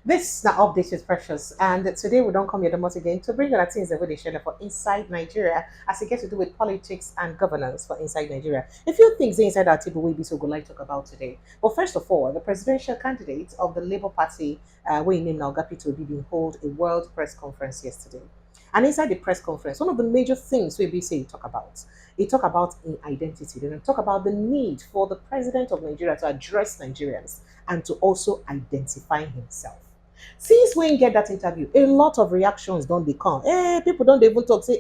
This now update is precious, and today we don't come here the most again to bring on things that we share for inside Nigeria as it gets to do with politics and governance for inside Nigeria. A few things inside our table we be so good like talk about today. But first of all, the presidential candidate of the Labour Party, we named now Gapito Obi, hold a world press conference yesterday. And inside the press conference, one of the major things we be say he talk about in identity. They talk about the need for the president of Nigeria to address Nigerians and to also identify himself. Since we get that interview, a lot of reactions don't they come. People don't even talk. Say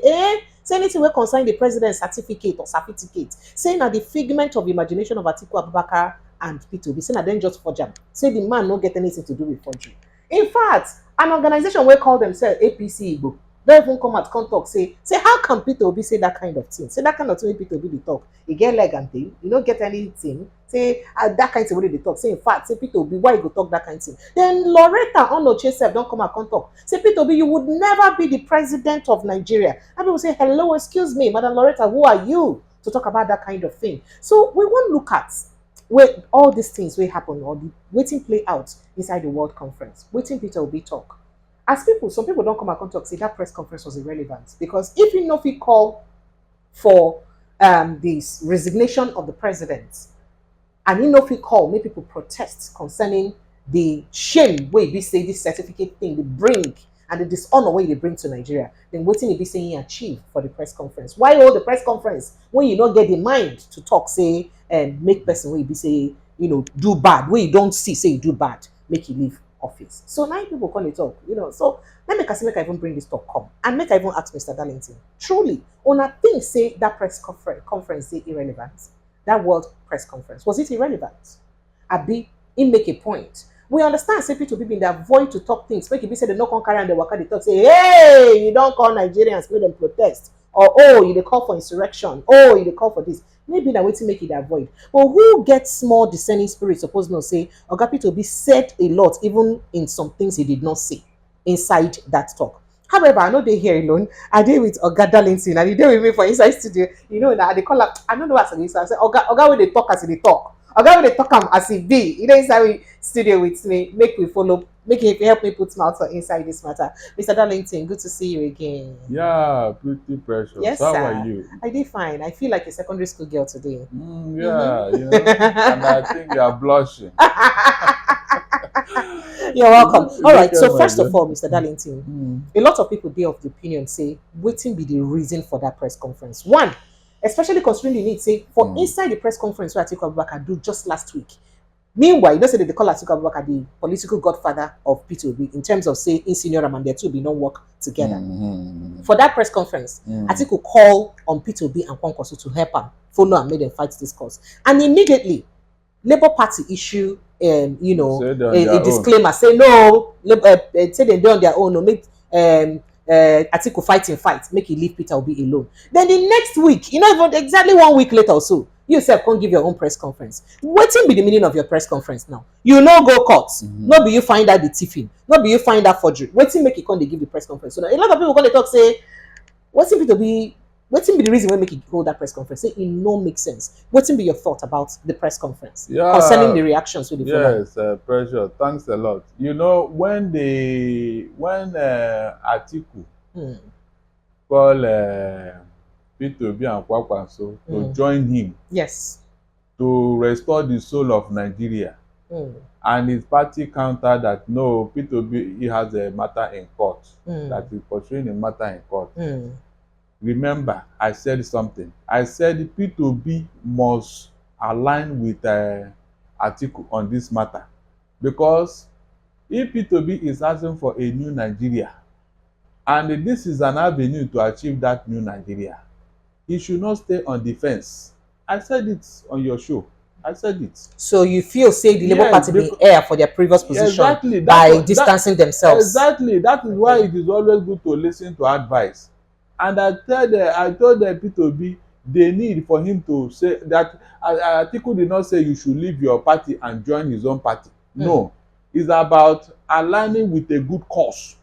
anything will concern the president's certificate or certificate. Saying that the figment of imagination of Atiku Abubakar and P2B. Saying that then just forge them. Say the man no get anything to do with forgery. In fact, an organization will call themselves APC Igbo. Don't even come out come talk say how can Peter Obi say that kind of thing? Say that kind of thing wey Peter Obi dey talk. E get leg and tail. You don't get anything. Say that kind of thing wey dey talk. Say in fact, say Peter Obi, why you go talk that kind of thing? Then Lauretta ONOCHIE sef don come out come talk. Say Peter Obi, you would never be the president of Nigeria. And people say, hello, excuse me, Madam Lauretta, who are you to talk about that kind of thing? So we won't look at where all these things will happen or the waiting play out inside the World Conference. Waiting Peter Obi talk. As people, some people don't come and talk say that press conference was irrelevant because if you know if he call for this resignation of the president and you know if he call, make people protest concerning the shame where be say this certificate thing they bring and the dishonor where they bring to Nigeria, then waiting to be saying he achieve for the press conference. Why hold the press conference when you don't get the mind to talk, say, and make person where you be say, do bad, where you don't see, say you do bad, make you leave office. So now people call it talk, So let me make I even bring this talk come and make I even ask Mr. Darlington. Truly, on a thing say that press conference say irrelevant. That world press conference was it irrelevant? Abi, he make a point. We understand say people be in their void to talk things. Make it be say they no come carry and they waka they talk say, hey, you don't call Nigerians make them protest, or oh, you they call for insurrection, oh, you they call for this. Maybe that way to make it avoid. But who gets more discerning spirit? Suppose no say Oga to be said a lot, even in some things he did not say inside that talk. However, I know they here alone. I did with Oga Darlington, and he did with me for inside studio. Now they call up. I don't know what's this. I say Oga when they talk as they talk. Oga when they talk as he be. Inside we studio with me. Make we follow. Make it help me put mouth inside this matter. Mr. Darlington, good to see you again. Yeah, pretty precious. Yes, How sir. are you? I did fine. I feel like a secondary school girl today. Yeah, and I think you are blushing. You're welcome. All right. So first dear. of all, Mr. Darlington, a lot of people be of the opinion say, waiting be the reason for that press conference. One, especially considering the need, say, for inside the press conference where Atiku Abubakar do just last week. Meanwhile, you don't say that they call Atiku Abubakar the political godfather of P2B in terms of say in senior and their two be not work together. For that press conference, Atiku call on P2B and Kwankwaso to help him follow and make them fight this cause. And immediately, Labour Party issue a disclaimer say no, say they do on their own, no make Atiku fight, make you leave Peter Obi alone. Then the next week, even exactly 1 week later or so, you yourself can't give your own press conference. Wetin be the meaning of your press conference now? You no go court, no be you find out the thieving, no be you find out forgery. Wetin make you come dey give the press conference? So now a lot of people gonna talk say, wetin be the reason why make you hold that press conference? Say it no make sense. Wetin be your thought about the press conference concerning the reactions with the yes, pressure. Thanks a lot. When Atiku call P2B and Kwankwaso to join him, yes, to restore the soul of Nigeria, and his party countered that no, P2B he has a matter in court, that he's pursuing a matter in court. Remember, I said something. I said P2B must align with Atiku on this matter, because if P2B is asking for a new Nigeria, and this is an avenue to achieve that new Nigeria, he should not stay on the fence. I said it on your show. I said it. So you feel say the Labour Party be air for their previous position by distancing themselves. Exactly. That is why it is always good to listen to advice. And I told the P2B they need for him to say that Atiku did not say you should leave your party and join his own party. No. It's about aligning with a good cause.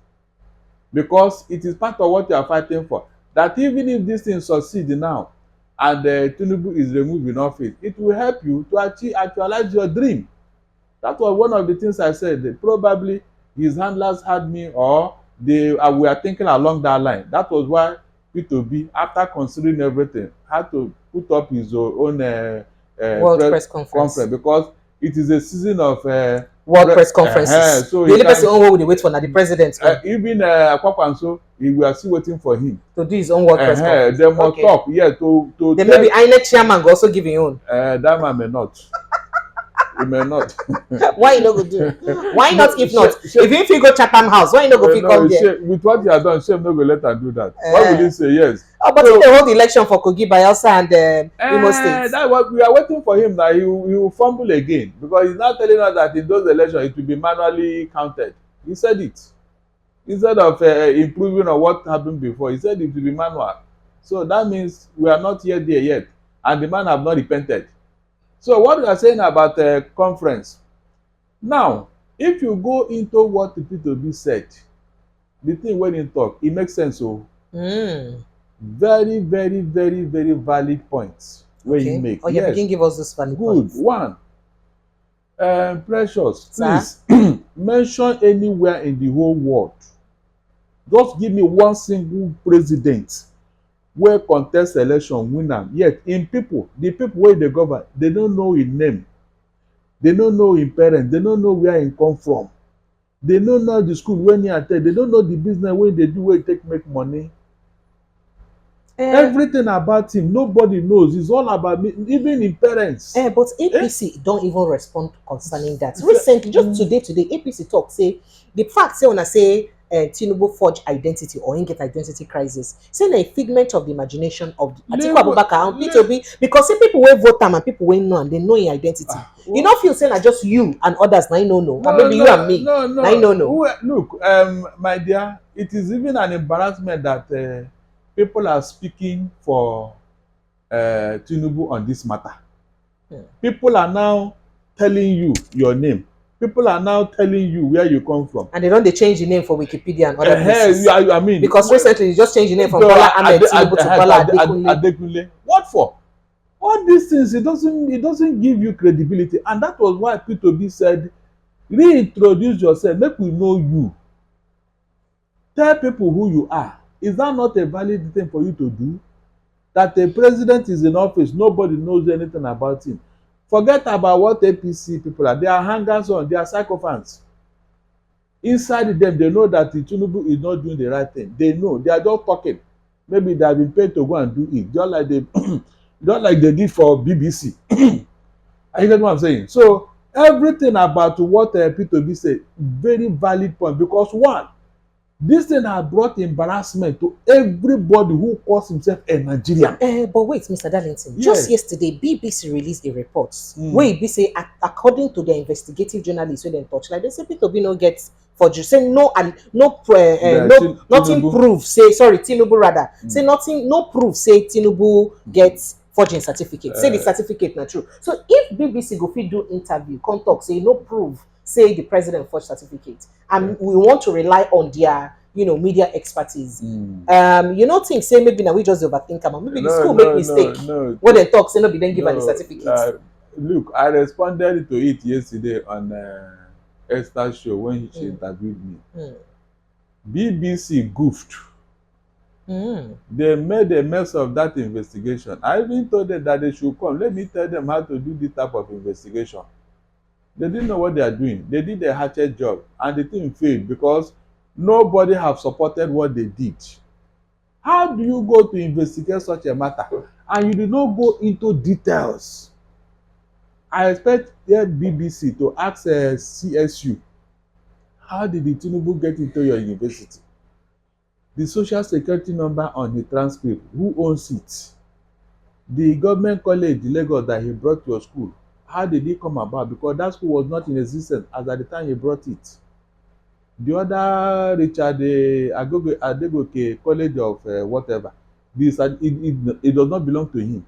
Because it is part of what you are fighting for. That even if this thing succeeds now and Tinubu is removed in office, it will help you to actualize your dream. That was one of the things I said. Probably his handlers had me, or they we are thinking along that line. That was why P2B, after considering everything, had to put up his own World press Press Conference. conference, because it is a season of World Press Conferences. so The he only person can, who will wait for now the president even Akpakwanso, we are still waiting for him to do his own World Press Conference. they must talk, yeah, to then tell. maybe INEC chairman go also give his own. That man may not. He may not. Why you no go do? Why No, not? If not, if you fit go Chatham House, why you no go fit come there? With what he has done, shame no go let am do that. Why will he say yes? Oh, but so, if they hold the election for Kogi, Bayelsa, and Imo State. That what we are waiting for him, that he will fumble again, because he's now telling us that in those elections it will be manually counted. He said it. Instead of improving on what happened before, he said it will be manual. So that means we are not yet there yet, and the man have not repented. So what we are saying about conference, now if you go into what the P2B said, the thing when he talk, it makes sense. So very valid points wey you make. Oh, yeah, begin give us this valid points. Good. One, Precious, please mention anywhere in the whole world, just give me one single president wey contest election win am, yet im people, the people wey dey govern, they don't know him name, they don't know him parents, they don't know where he come from, they don't know the school wey he at ten d, they don't know the business wey they do wey he take make money. Everything about him nobody knows. It's all about me, even him parents. But APC don't even respond concerning that. Recently, just today, APC talk say the fact say when I say Tinubu forge identity or get identity crisis, say a figment of the imagination of Atiku Abubakar and P2B, because say people wey vote am and people wey know am, they know him identity. You don't feel saying just you and others now no, and maybe you and me now no. Look, my dear, it is even an embarrassment that people are speaking for Tinubu on this matter. People are now telling you your name. People are now telling you where you come from. And they don't change the name for Wikipedia and other places. I mean, because recently you just changed the name from Bola Ahmed Tinubu to Bola Adekunle. What for? All these things, it doesn't give you credibility. And that was why P2B said, reintroduce yourself, make we know you. Tell people who you are. Is that not a valid thing for you to do? That a president is in office, nobody knows anything about him. Forget about what APC people are. They are hangers on, they are sycophants. Inside them, they know that Tinubu is not doing the right thing. They know, they are just talking. Maybe they have been paid to go and do it, just like they did for BBC. You get what I'm saying? So everything about what P2B said, very valid point, because one, this thing has brought embarrassment to everybody who calls himself a Nigerian. But wait, Mr. Darlington, just yesterday, BBC released a report where it be say, according to the investigative journalists when they touch, like they say P2B no get forgery, say nothing proof, say sorry, Tinubu rather, say nothing, no proof, say Tinubu gets forging certificate, say the certificate not true. So if BBC go fit do interview, come talk, say no proof, say the president forged certificate, and we want to rely on their media expertise. Think say maybe now we just overthink am, maybe the school make mistake when they talk say no be then give am the certificate. Look, I responded to it yesterday on Esther's show when she interviewed me. BBC goofed. They made a mess of that investigation. I even told them that they should come. Let me tell them how to do this type of investigation. They didn't know what they are doing. They did a hatchet job, and the thing failed because nobody have supported what they did. How do you go to investigate such a matter and you do not go into details? I expect the BBC to ask CSU, how did the Tinubu get into your university? The social security number on the transcript, who owns it? The government college, the Lagos that he brought to your school, how did it come about? Because that school was not in existence as at the time he brought it. The other Richard Adegoke College of whatever, it does not belong to him.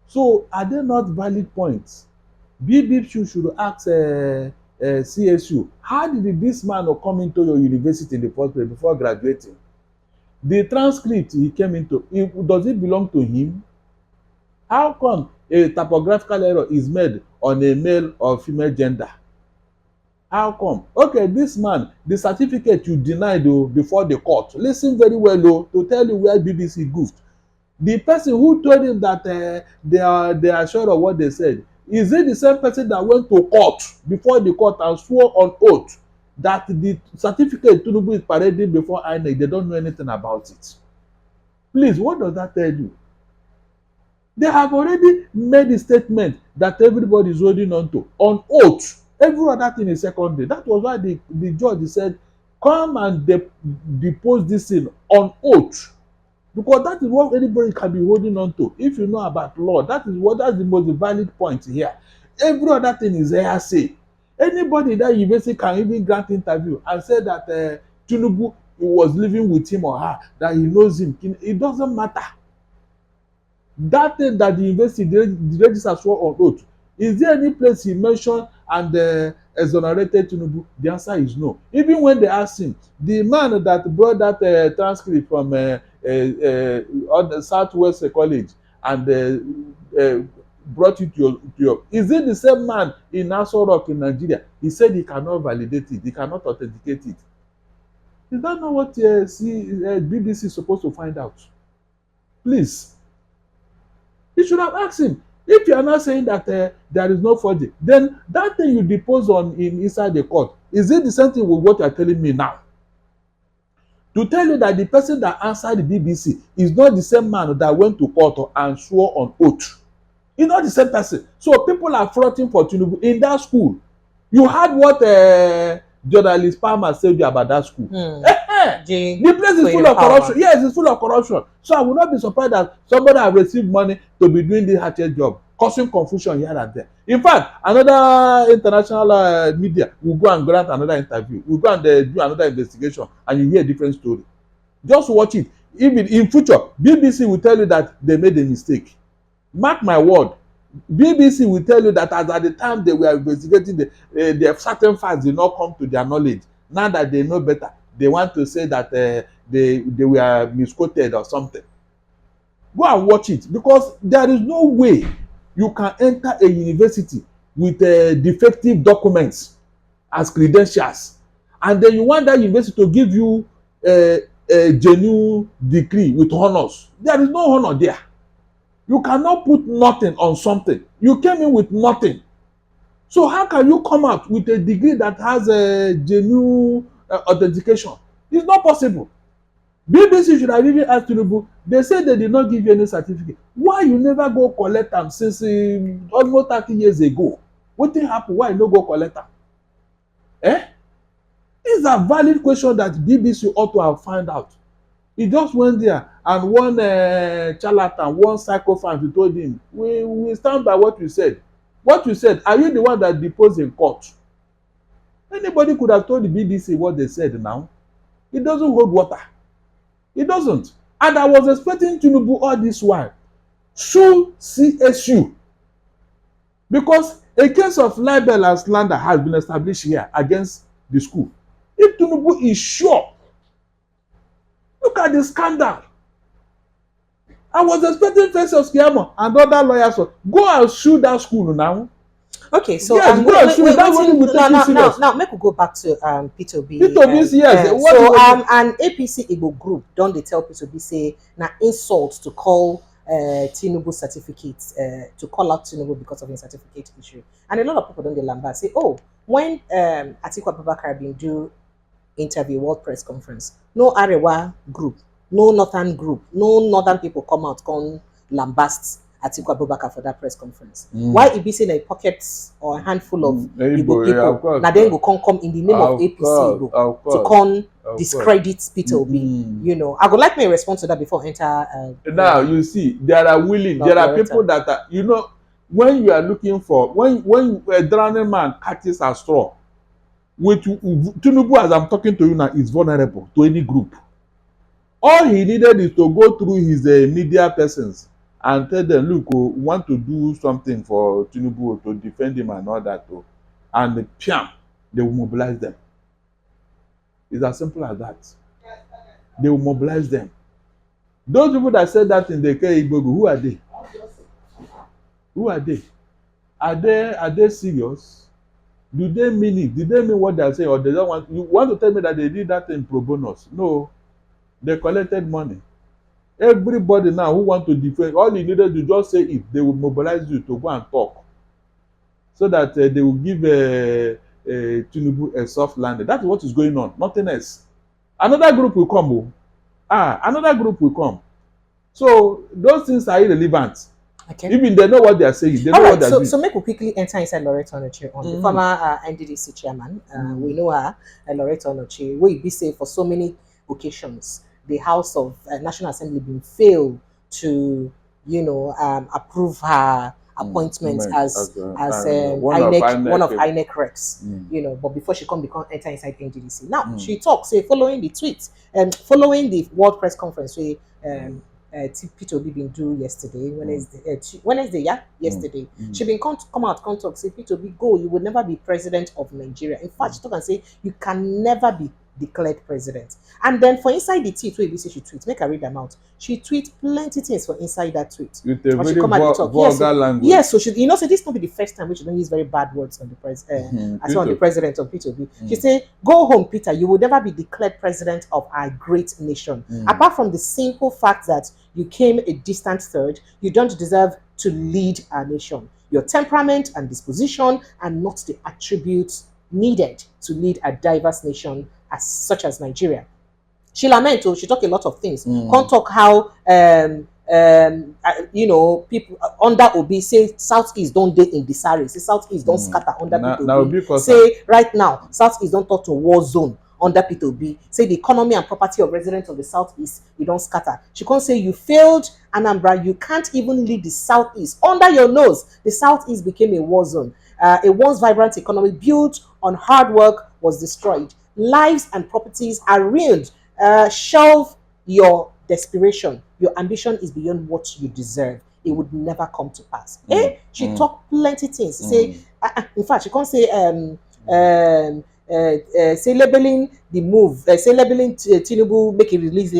So are they not valid points? BBC should ask CSU, how did this man come into your university in the first place before graduating? The transcript he came into, does it belong to him? How come a typographical error is made on a male or female gender? How come? Okay, this man, the certificate you denied before the court. Listen very well to tell you where BBC goofed. The person who told him that they are sure of what they said, is it the same person that went to court before the court and swore on oath that the certificate Tinubu is parading before INEC, they don't know anything about it? Please, what does that tell you? They have already made a statement that everybody is holding on to on oath. Every other thing is secondary. That was why the judge said, come and depose this thing on oath. Because that is what anybody can be holding on to. If you know about law, that's the most valid point here. Every other thing is hearsay. Anybody that university can even grant interview and say that Tinubu was living with him or her, that he knows him, it doesn't matter. That thing that the university, the registrar swore on oath, is there any place he mentioned and exonerated Tinubu? The answer is no. Even when they asked him, the man that brought that transcript from the Southwest College and brought it to your, is it the same man in Aso Rock in Nigeria? He said he cannot validate it, he cannot authenticate it. Is that not what BBC is supposed to find out? Please. You should have asked him. If you are not saying that there is no forgery, then that thing you depose on inside the court, is it the same thing with what you are telling me now? To tell you that the person that answered the BBC is not the same man that went to court and swore on oath. It's not the same person. So people are fronting for Tinubu in that school. You heard what journalist Palmer said about that school. The place is full of corruption. Yes, it's full of corruption. So I will not be surprised that somebody has received money to be doing this hatchet job, causing confusion here and there. In fact, another international media will go and grant another interview, will go and do another investigation, and you hear a different story. Just watch it. Even in future, BBC will tell you that they made a mistake. Mark my word. BBC will tell you that as at the time they were investigating, the certain facts did not come to their knowledge. Now that they know better, they want to say that they were misquoted or something. Go and watch it, because there is no way you can enter a university with defective documents as credentials, and then you want that university to give you a genuine degree with honors. There is no honor there. You cannot put nothing on something. You came in with nothing. So how can you come out with a degree that has a genuine authentication? It's not possible. BBC should have even asked Tinubu. They said they did not give you any certificate. Why you never go collect them since almost 30 years ago? Wetin happen? Why you no go collect them? This is a valid question that BBC ought to have found out. He just went there and one charlatan, one sycophant, he told him, we stand by what you said. What you said, are you the one that deposed in court? Anybody could have told the BBC what they said now. It doesn't hold water. It doesn't. And I was expecting Tinubu all this while sue CSU, because a case of libel and slander has been established here against the school. If Tinubu is sure, look at the scandal. I was expecting Festus Keyamo and other lawyers to go and sue that school now. Okay, so yes, now make we go back to Peter Obi. Peter Obi, yes. So an APC Igbo group don't they tell Peter Obi say na insult to call Tinubu certificate to call out Tinubu because of his certificate issue, and a lot of people don't they lambast say, oh, when Atiku Abubakar been do interview World Press Conference, no Arewa group, no Northern group, no Northern people come out come lambast Atiku Abubakar for that press conference. Why it be seen a pocket or a handful of Igbo people, now then go come in the name of APC Igbo to come discredit Peter Obi. You know, I would like my response to that before I enter. Now you see, there are willing, there are people that are, you know, when you are looking for, when a drowning man catches a straw, with Tinubu, as I'm talking to you now, is vulnerable to any group. All he needed is to go through his media persons and tell them, look, we want to do something for Tinubu to defend him and all that. And they will mobilize them. It's as simple as that. They will mobilize them. Those people that said that in the Igbo, who are they? Who are they? Are they serious? Do they mean it? Did they mean what they are saying, or they don't want? You want to tell me that they did that in pro bonus? No, they collected money. Everybody now who want to defend, all you needed to just say it. They will mobilize you to go and talk, so that they will give Tinubu a soft landing. That is what is going on. Nothing else. Another group will come. Oh. Another group will come. So those things are irrelevant. Okay. Even they know what they are saying. They know what they are doing. So make we quickly enter inside Lauretta ONOCHIE on the former NDDC chairman. We know her, Lauretta ONOCHIE. We be say for so many occasions, the House of National Assembly been failed to, approve her appointment as one of INEC reps. But before she become enter inside NDDC. Now she talks following the tweet and following the World Press Conference Peter Obi been do yesterday, Wednesday, yesterday. She been come out, talk, say, Peter Obi, go, you will never be president of Nigeria. In fact, she talk and say, you can never be declared president. And then for inside the tweet, where she tweet, make her read them out. She tweet plenty things for inside that tweet. With a very vulgar language. Yes, so she, so this not be the first time which she don't use very bad words on the on the president of Peter Obi. She say, go home, Peter, you will never be declared president of our great nation. Apart from the simple fact that you came a distant third, you don't deserve to lead our nation. Your temperament and disposition are not the attributes needed to lead a diverse nation such as Nigeria. She lament, she talk a lot of things. Can't talk how people under Obi say Southeast don't date in Disari, say Southeast don't scatter under Peter Obi. Say right now Southeast don't talk to war zone under Peter Obi. Say the economy and property of residents of the Southeast, you don't scatter. She can't say you failed Anambra, you can't even lead the Southeast. Under your nose, the Southeast became a war zone. A once vibrant economy built on hard work was destroyed. Lives and properties are ruined. Shelve your desperation. Your ambition is beyond what you deserve. It would never come to pass. She talked plenty things. Say, in fact, she can't say say labeling the move, say labeling Tinubu, make it release,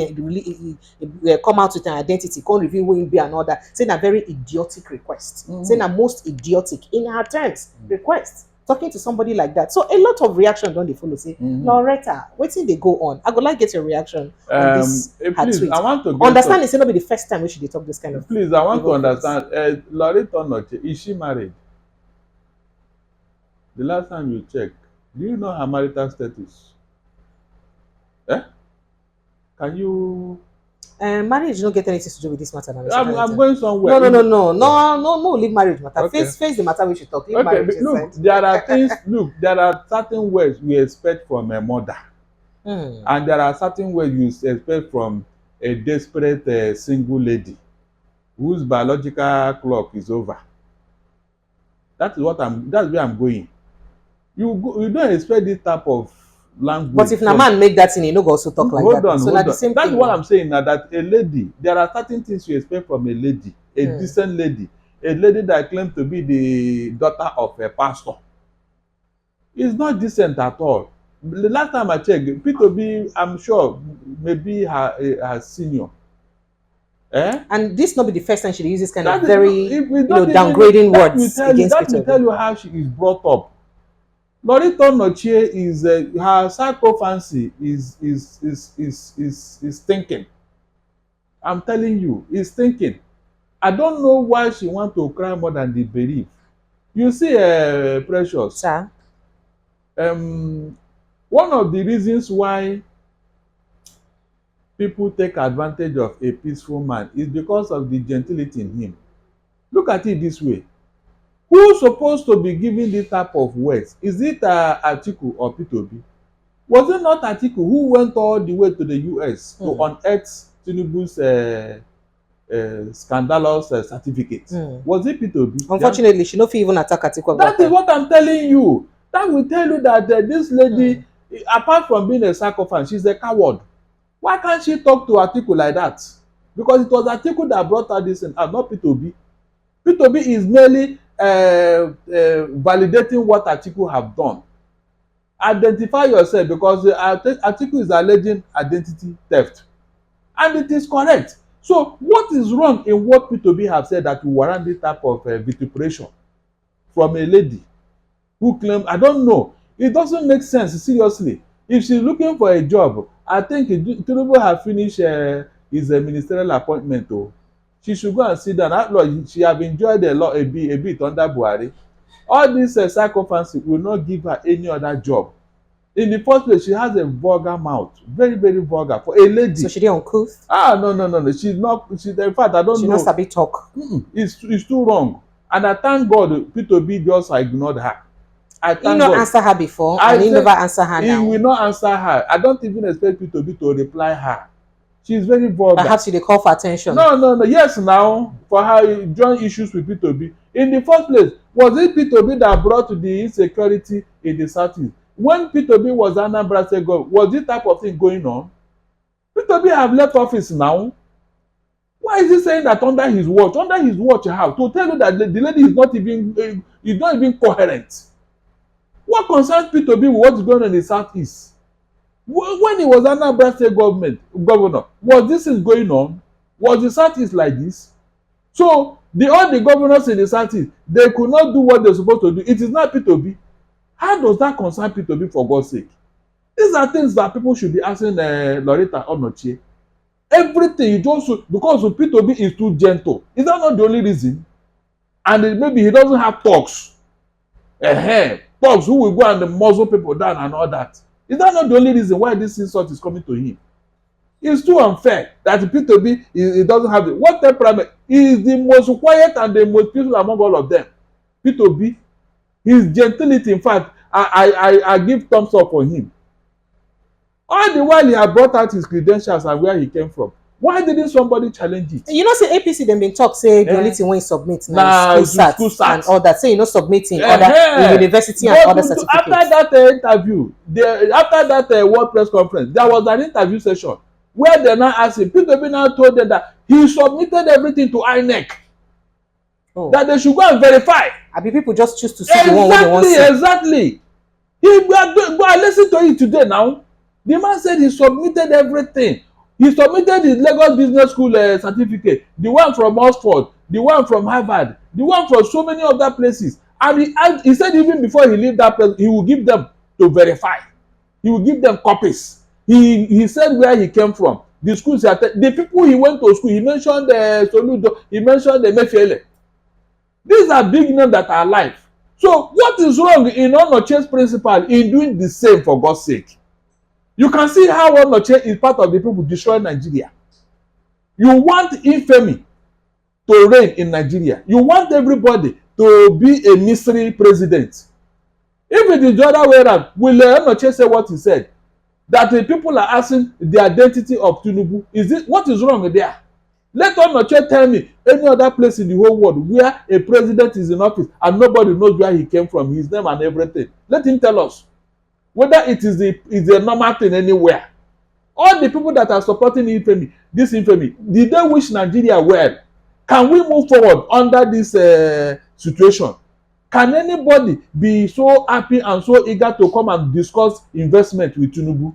come out with an identity, can't reveal who will be another. Saying a very idiotic request. Saying a most idiotic in her terms request. Talking to somebody like that. So a lot of reaction don't they follow. Say, Lauretta, wait till they go on. I would like to get your reaction on this. Please, tweet. I want to understand it's not be the first time we should talk this kind of. Please, I want to understand. Lauretta ONOCHIE, is she married? The last time you checked, do you know her marital status? Can you? Marriage don't get anything to do with this matter. I'm going somewhere. No. Leave marriage matter. Okay. Face the matter we should talk. Leave marriage. Look, there are things. Look, there are certain words we expect from a mother, and there are certain words you expect from a desperate single lady, whose biological clock is over. That's where I'm going. You don't expect this type of language. But if a man make that thing, he no go also talk like that. So hold on. That's what I'm saying now. That a lady, there are certain things you expect from a lady, a decent lady, a lady that claims to be the daughter of a pastor. It's not decent at all. The last time I checked, Peter Obi, I'm sure, maybe her senior. And this not be the first time she uses kind of very downgrading words against Peter Obi. Let me tell you how she is brought up. Lauretta ONOCHIE is her psycho fancy is thinking. I'm telling you, is thinking. I don't know why she want to cry more than they believe. You see, Precious. Sir. One of the reasons why people take advantage of a peaceful man is because of the gentility in him. Look at it this way. Who's supposed to be giving this type of words? Is it Atiku or Peter Obi? Was it not Atiku who went all the way to the US to unearth Tinubu's scandalous certificate? Was it Peter Obi? Unfortunately, she no fit even attack Atiku. That is what I'm telling you. That will tell you that this lady, apart from being a sycophant, she's a coward. Why can't she talk to Atiku like that? Because it was Atiku that brought her this and not Peter Obi. Peter Obi is merely validating what Atiku have done. Identify yourself, because Atiku is alleging identity theft, and it is correct. So what is wrong in what Peter Obi have said that will warrant this type of vituperation from a lady who claim, I don't know. It doesn't make sense, seriously. If she's looking for a job, I think Tinubu have finished his ministerial appointment. Oh, she should go and sit down. After all, she have enjoyed a bit under Buhari. All this sycophancy will not give her any other job. In the first place, she has a vulgar mouth, very, very vulgar for a lady. So she dey uncouth? No. She's not. She's, in fact, I don't know. She not sabi talk. It's too wrong. And I thank God P2B just ignored her. I thank He not God. answer her before, and he never answer her now. He will not answer her. I don't even expect P2B to reply her. She's very vulgar. Perhaps she dey call for attention. No. Yes, now for her joint issues with P2B. In the first place, was it P2B that brought the insecurity in the Southeast? When P2B was Anambra State government, was this type of thing going on? P2B have left office now. Why is he saying that under his watch? Under his watch, how? To tell you that the lady is not even coherent. What concerns P2B with what's going on in the Southeast? When he was Anambra State governor, was this is going on? Was the Southeast like this? So all the governors in the Southeast, they could not do what they're supposed to do. It is not P2B. How does that concern P2B, for God's sake? These are things that people should be asking Lauretta ONOCHIE. Everything you just, because P2B is too gentle. Is that not the only reason? And maybe he doesn't have talks. Talks who will go and muzzle people down and all that. Is that not the only reason why this insult is coming to him? It's too unfair that P2B he doesn't have it. What temperament? He is the most quiet and the most peaceful among all of them. P2B, his gentility, in fact, I give thumbs up for him. All the while he had brought out his credentials and where he came from. Why didn't somebody challenge it? You know, say APC them been talk say the only thing when you submit now school sat and all that. Say you know submitting other university and other certificates. After that interview, after that World Press Conference, there was an interview session where they now asked him. P2B now told them that he submitted everything to INEC. Oh. That they should go and verify. I mean, people just choose to see the one they want to see. Exactly. Go and listen to it today now. The man said he submitted everything. He submitted his Lagos Business School certificate, the one from Oxford, the one from Harvard, the one from so many other places. And he said even before he leave that place, he will give them to verify. He will give them copies. He said where he came from, the schools, the people he went to school. He mentioned Soludo, he mentioned the Mefiele. These are big names that are alive. So what is wrong in ONOCHIE's principle in doing the same, for God's sake? You can see how ONOCHIE is part of the people destroying Nigeria. You want infamy to reign in Nigeria. You want everybody to be a mystery president. If it is the other way around, will ONOCHIE say what he said? That the people are asking the identity of Tinubu. What is wrong there? Let ONOCHIE tell me any other place in the whole world where a president is in office and nobody knows where he came from, his name and everything. Let him tell us. Whether it is a normal thing anywhere. All the people that are supporting this infamy, did they wish Nigeria well? Can we move forward under this situation? Can anybody be so happy and so eager to come and discuss investment with Tinubu?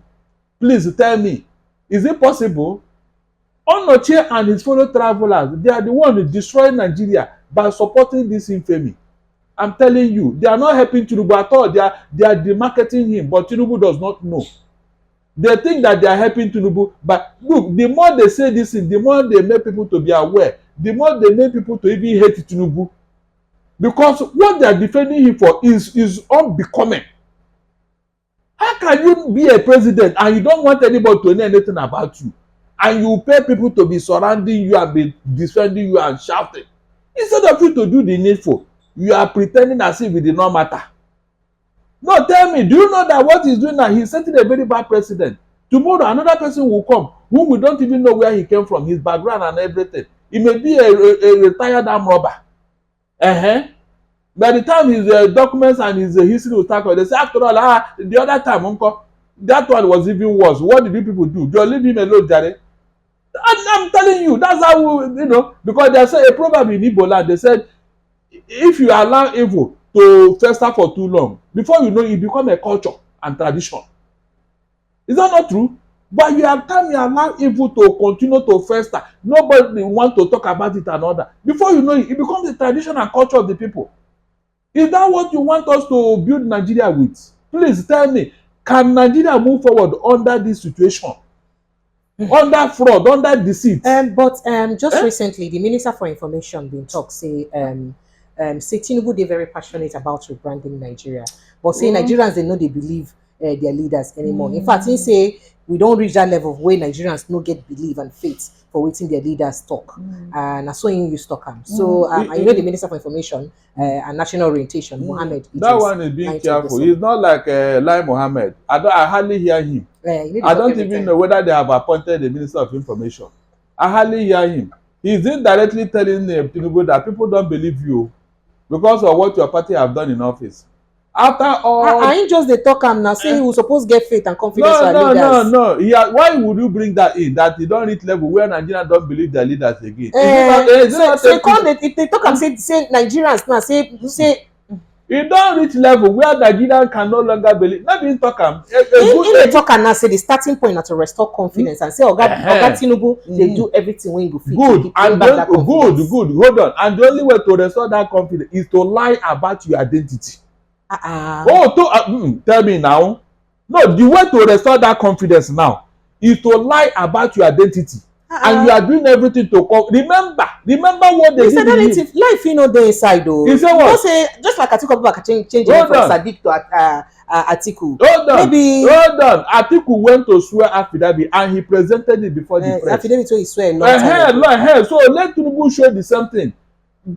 Please tell me, is it possible? ONOCHIE and his fellow travelers, they are the ones destroying Nigeria by supporting this infamy. I'm telling you, they are not helping Tinubu at all. They are demarketing him, but Tinubu does not know. They think that they are helping Tinubu, but look, the more they say this thing, the more they make people to be aware, the more they make people to even hate Tinubu. Because what they are defending him for is unbecoming. How can you be a president and you don't want anybody to know anything about you? And you pay people to be surrounding you and be defending you and shouting. Instead of you to do the needful, you are pretending as if it did not matter. No, tell me, do you know that what he's doing now, he's setting a very bad precedent? Tomorrow, another person will come, whom we don't even know where he came from, his background and everything. He may be a retired armed robber. By the time his documents and his history will start, they say, after all, the other time, uncle, that one was even worse. What did you people do? Just leave him alone, Jare. I'm telling you, that's how, because they say a proverb in Igbo land, they said, if you allow evil to fester for too long, before you know it become a culture and tradition. Is that not true? But you have time you allow evil to continue to fester. Nobody want to talk about it and all that. Before you know it, it becomes a tradition and culture of the people. Is that what you want us to build Nigeria with? Please tell me, can Nigeria move forward under this situation? Under fraud, under deceit? Just recently, the Minister for Information been talk say Tinubu they very passionate about rebranding Nigeria, but say Nigerians they know they believe their leaders anymore. In fact, he say we don't reach that level where Nigerians no get belief and faith for waiting their leaders talk. And I saw him use talk am. So you know the Minister for Information and National Orientation, Mohammed. That one is being careful. He's not like Lai Mohammed. I hardly hear him. I don't even know whether they have appointed the Minister of Information. I hardly hear him. He's indirectly telling Tinubu that people don't believe you because of what your party have done in office. After all, I ain't just the talk am now. Say he was supposed to get faith and confidence for leaders. No. Why would you bring that in? That you don't reach level where Nigerians don't believe their leaders again. If they talk am say Nigerians now say. You don't reach level where Nigerians can no longer believe. Not being talk am. In talk am now say the starting point na to restore confidence and say Oga Tinubu they do everything when you go fit. Good. Hold on. And the only way to restore that confidence is to lie about your identity. Tell me now. No, the way to restore that confidence now is to lie about your identity. And you are doing everything to remember what they did. Life you know dey inside though. You say what? Say just like Atiku Abubakar change from Sadiq to Atiku. Hold on. Atiku went to swear affidavit and he presented it before the press. Affidavit wey he swear a long time ago. So let Tinubu show the same thing.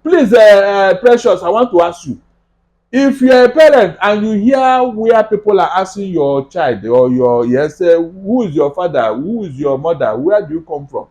Please, Precious, I want to ask you. If you're a parent and you hear where people are asking your child or who is your father, who is your mother, where do you come from?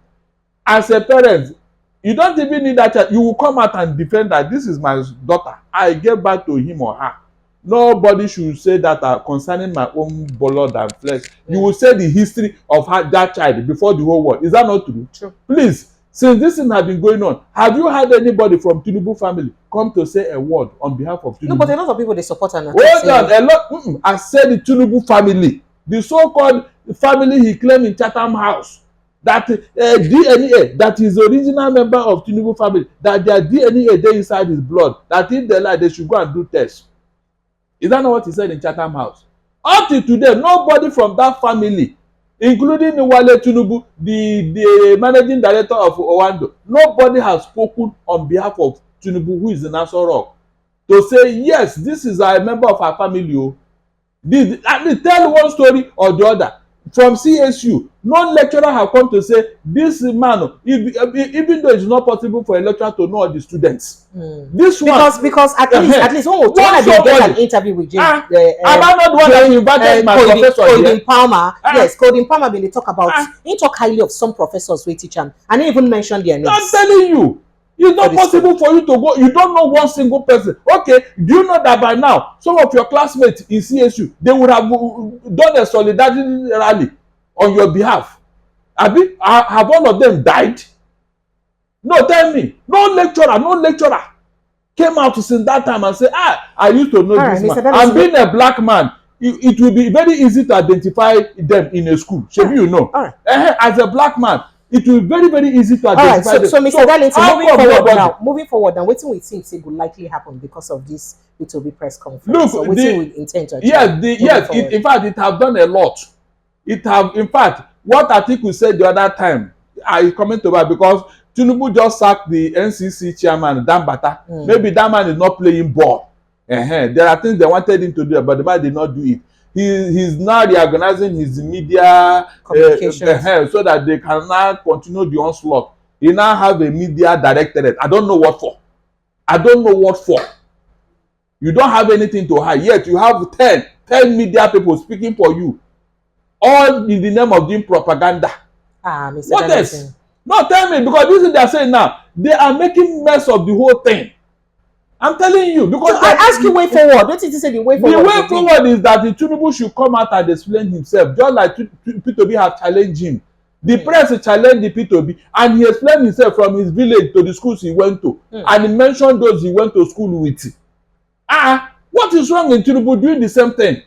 As a parent, you don't even need that child. You will come out and defend that this is my daughter. I gave back to him or her. Nobody should say that concerning my own blood and flesh. You will say the history of that child before the whole world. Is that not true? True. Please. Since this thing has been going on, have you had anybody from Tinubu family come to say a word on behalf of Tinubu? No, but a lot of people they support and hold on, a lot. I said the Tinubu family, the so-called family he claimed in Chatham House, that DNA, that is the original member of Tinubu family, that their DNA there inside his blood, that if they lie, they should go and do tests. Is that not what he said in Chatham House? Up to today, nobody from that family, including Wale Tinubu, the managing director of Owando, nobody has spoken on behalf of Tinubu, who is in Aso Rock, to say, yes, this is a member of our family. Let me tell one story or the other. From CSU, no lecturer have come to say, this man, even though it's not possible for a lecturer to know all the students. This one. Because at least when I did get an interview with James. Am I not the one that invited my professor here? Coding Palmer. Yes, Coding Palmer been they talk about, he talk highly of some professors we teach him. And he even mentioned their names. I'm telling you. It's not possible for you to go. You don't know one single person. Okay, do you know that by now, some of your classmates in CSU, they would have done a solidarity rally on your behalf? Have all of them died? No, tell me. No lecturer came out since that time and said, I used to know this man. And being a black man, it will be very easy to identify them in a school. Should you know? As a black man, it will be very, very easy to identify them. So Mr. Darlington, moving forward now, what we think will likely happen because of this it will be press conference? Look, so we intend to achieve. Yes, in fact, it have done a lot. In fact, what Atiku said the other time, I comment about because Tinubu just sacked the NCC chairman, Dambata. Maybe that man is not playing ball. There are things they wanted him to do, but the man did not do it. He's now reorganizing his media so that they can now continue the onslaught. He now have a media directorate. I don't know what for. You don't have anything to hide. Yet you have 10 media people speaking for you. All in the name of doing propaganda. Mr. What else? No, tell me, because this is they are saying now. They are making mess of the whole thing. I'm telling you, because so I ask you way forward. Don't you say the way forward? The way forward is that the Tinubu should come out and explain himself, just like P2B have challenged him. The press challenged the P2B, and he explained himself from his village to the schools he went to, and he mentioned those he went to school with. What is wrong in Tinubu doing the same thing?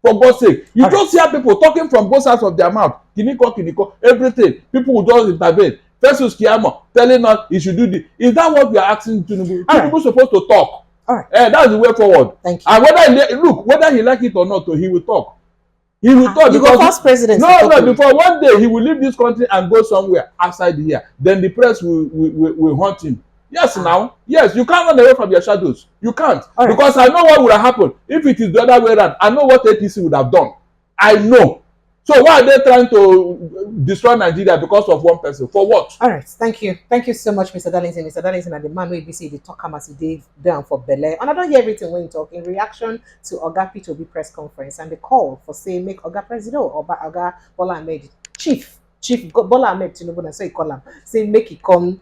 For God's sake, you just hear people talking from both sides of their mouth. Kiniko, everything. People will just intervene. Festus Kiyamo telling us he should do this. Is that what we are asking Tinubu? Tinubu is supposed to talk. All right. That's the way forward. Thank you. And whether he like it or not, he will talk. He will talk. You go first president. No, before one day he will leave this country and go somewhere outside here. Then the press will hunt him. Yes, now. Yes, you can't run away from your shadows. You can't. Right. Because I know what would have happened if it is the other way around. I know what APC would have done. I know. So why are they trying to destroy Nigeria because of one person? For what? All right. Thank you. Thank you so much, Mr. Darlington. Mr. Darlington and the man who say they talk as he did down for Bele. And I don't hear everything when you talk in reaction to Oga P2B press conference and the call for saying make Oga President or Oga Bola Ahmed Chief Bola Ahmed Tinubu, and so he call him, say make he come,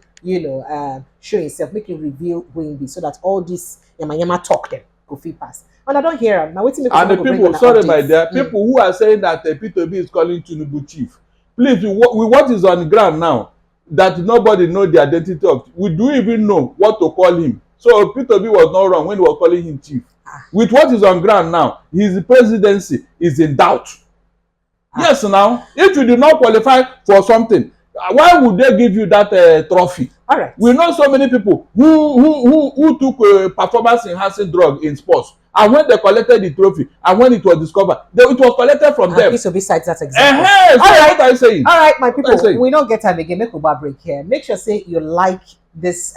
show himself, make him reveal who he be, so that all this yama talk them go fit pass. And I don't hear him. Now waiting. And the people, sorry my dear, people who are saying that P2B is calling Tinubu chief, please, with what is on the ground now, that nobody know the identity of, we do even know what to call him. So P2B was not wrong when he was calling him chief. With what is on ground now, his presidency is in doubt. Yes, now, if you do not qualify for something, why would they give you that trophy? All right. We know so many people who took performance enhancing drug in sports, and when they collected the trophy, and when it was discovered, it was collected from them. So besides that example. So all right. What are you saying? All right, my people, we don't get time again. Make a break here. Make sure say you like this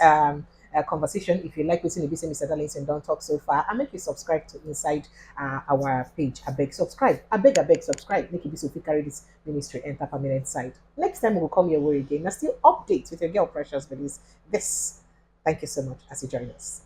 conversation. If you like listening to Mr. Darlington don't talk so far, and make you subscribe to inside our page. I beg subscribe. I beg subscribe. Make it be so if you carry this ministry enter permanent side. Next time we will come your way again. Now still update with your girl Precious Bellies. This. Thank you so much as you join us.